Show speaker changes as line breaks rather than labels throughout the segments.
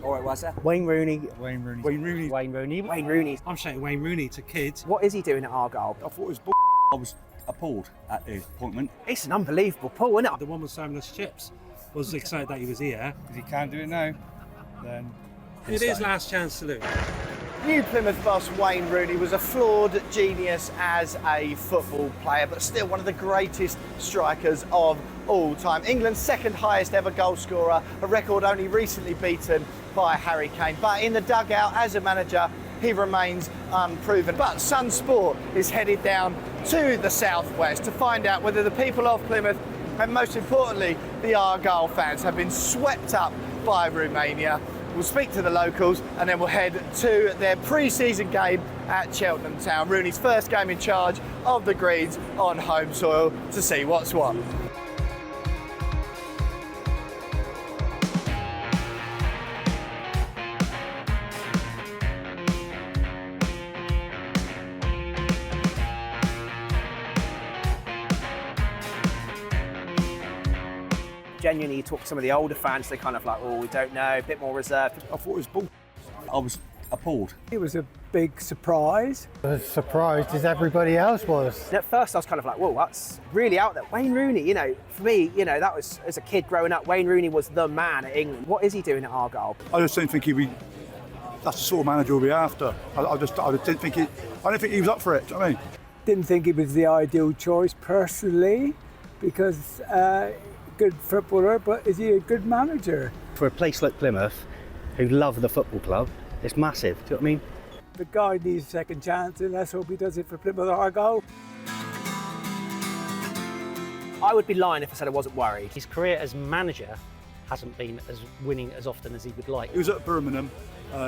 All right, Wazza.
Wayne Rooney.
Wayne Rooney.
Wayne Rooney.
Wayne Rooney.
Wayne Rooney.
I'm saying Wayne Rooney to kids.
What is he doing at Argyle?
I thought it was I was appalled at the appointment.
It's an unbelievable pull, isn't it?
The one with Samuel's chips was excited that he was here.
If you can't do it now, then
It is last chance saloon.
New Plymouth boss Wayne Rooney was a flawed genius as a football player, but still one of the greatest strikers of all time. England's second highest ever goal scorer, a record only recently beaten by Harry Kane. But in the dugout as a manager, he remains unproven. But Sun Sport is headed down to the southwest to find out whether the people of Plymouth, and most importantly, the Argyle fans, have been swept up by Roo-mania. We'll speak to the locals and then we'll head to their pre-season game at Cheltenham Town. Rooney's first game in charge of the Greens on home soil to see what's what.
Genuinely, you talk to some of the older fans, they're kind of like, oh, we don't know, a bit more reserved.
I thought it was I was appalled.
It was a big surprise.
As surprised as everybody else was.
And at first I was kind of like, whoa, that's really out there. Wayne Rooney, you know, for me, you know, that was, as a kid growing up, Wayne Rooney was the man at England. What is he doing at Argyle?
I just don't think he'd be. That's the sort of manager we'll be after. I didn't think he. I don't think he was up for it. Do you know what I mean?
Didn't think it was the ideal choice personally, because good footballer, but is he a good manager?
For a place like Plymouth, who love the football club, it's massive. Do you know what I mean?
The guy needs a second chance, and let's hope he does it for Plymouth Argyle.
I would be lying if I said I wasn't worried.
His career as manager hasn't been as winning as often as he would like.
He was at Birmingham.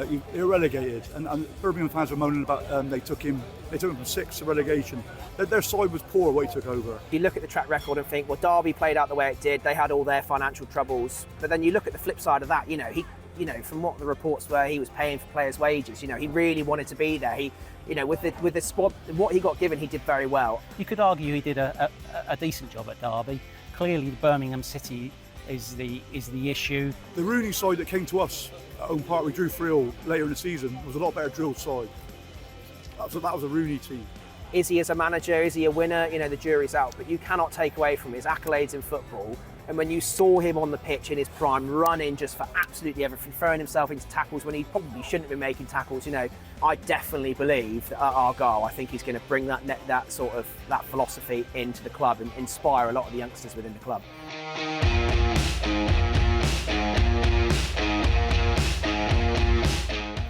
He was relegated, and Birmingham fans were moaning about they took him from 6th to relegation. Their side was poor when he took over.
You look at the track record and think, well, Derby played out the way it did. They had all their financial troubles, but then you look at the flip side of that. You know, from what the reports were, he was paying for players' wages. You know, he really wanted to be there. He, you know, with the squad, what he got given, he did very well.
You could argue he did a decent job at Derby. Clearly, Birmingham City is the issue.
The Rooney side that came to us at home park, we drew 3-0 later in the season, was a lot better drilled side. That was a Rooney team.
Is he as a manager, is he a winner? You know, the jury's out, but you cannot take away from his accolades in football. And when you saw him on the pitch in his prime, running just for absolutely everything, throwing himself into tackles when he probably shouldn't have been making tackles, you know, I definitely believe that at Argyle, I think he's going to bring that philosophy into the club and inspire a lot of the youngsters within the club.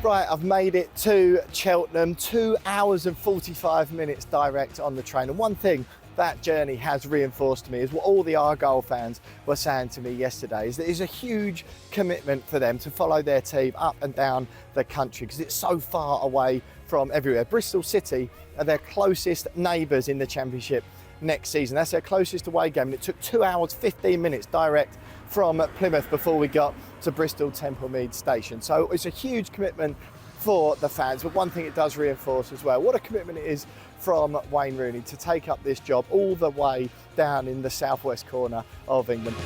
Right, I've made it to Cheltenham, 2 hours and 45 minutes direct on the train. And one thing that journey has reinforced to me is what all the Argyle fans were saying to me yesterday, is that it's a huge commitment for them to follow their team up and down the country because it's so far away from everywhere. Bristol City are their closest neighbours in the Championship next season. That's their closest away game, and it took 2 hours 15 minutes direct from Plymouth before we got to Bristol Templemead Station. So it's a huge commitment for the fans, but one thing it does reinforce as well, what a commitment it is from Wayne Rooney to take up this job all the way down in the southwest corner of England.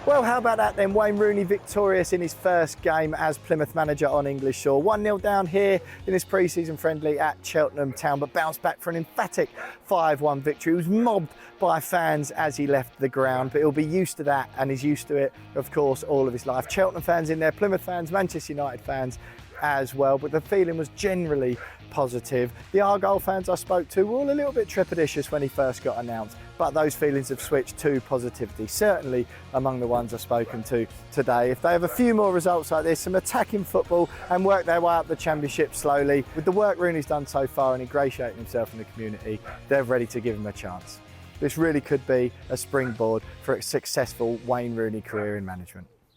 Well, how about that then? Wayne Rooney victorious in his first game as Plymouth manager on English soil. 1-0 down here in his pre-season friendly at Cheltenham Town, but bounced back for an emphatic 5-1 victory. He was mobbed by fans as he left the ground, but he'll be used to that, and he's used to it, of course, all of his life. Cheltenham fans in there, Plymouth fans, Manchester United fans as well, but the feeling was generally positive. The Argyle fans I spoke to were all a little bit trepidatious when he first got announced, but those feelings have switched to positivity, certainly among the ones I've spoken to today. If they have a few more results like this, some attacking football, and work their way up the Championship slowly, with the work Rooney's done so far and ingratiating himself in the community, they're ready to give him a chance. This really could be a springboard for a successful Wayne Rooney career in management.